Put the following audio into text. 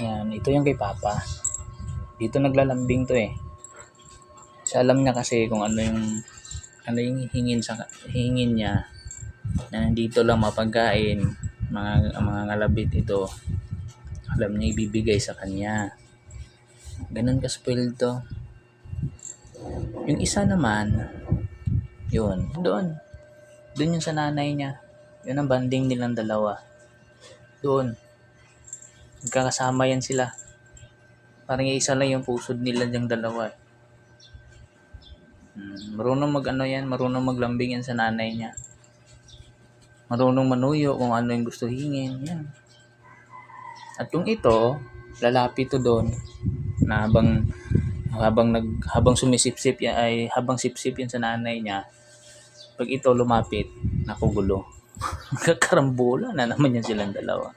Yan, ito yung kay Papa. Dito naglalambing to eh. Kasi alam niya kasi kung ano yung hingin niya na nandito lang mapagkain, mga ngalabit ito. Alam niya ibibigay sa kanya. Ganun ka spoiled to. Yung isa naman, yun, doon yung sa nanay niya. Yun ang banding nilang dalawa. Doon. Magkakasama yan sila. Parang isa lang yung pusod nila yung dalawa. Marunong marunong maglambing yan sa nanay niya. Marunong manuyo kung ano yung gusto hingin. Yan. At yung ito, lalapit to doon na habang sumisipsip yan habang sipsip yan sa nanay niya, pag ito lumapit, naku gulo. Magkakarambola na naman yan silang dalawa.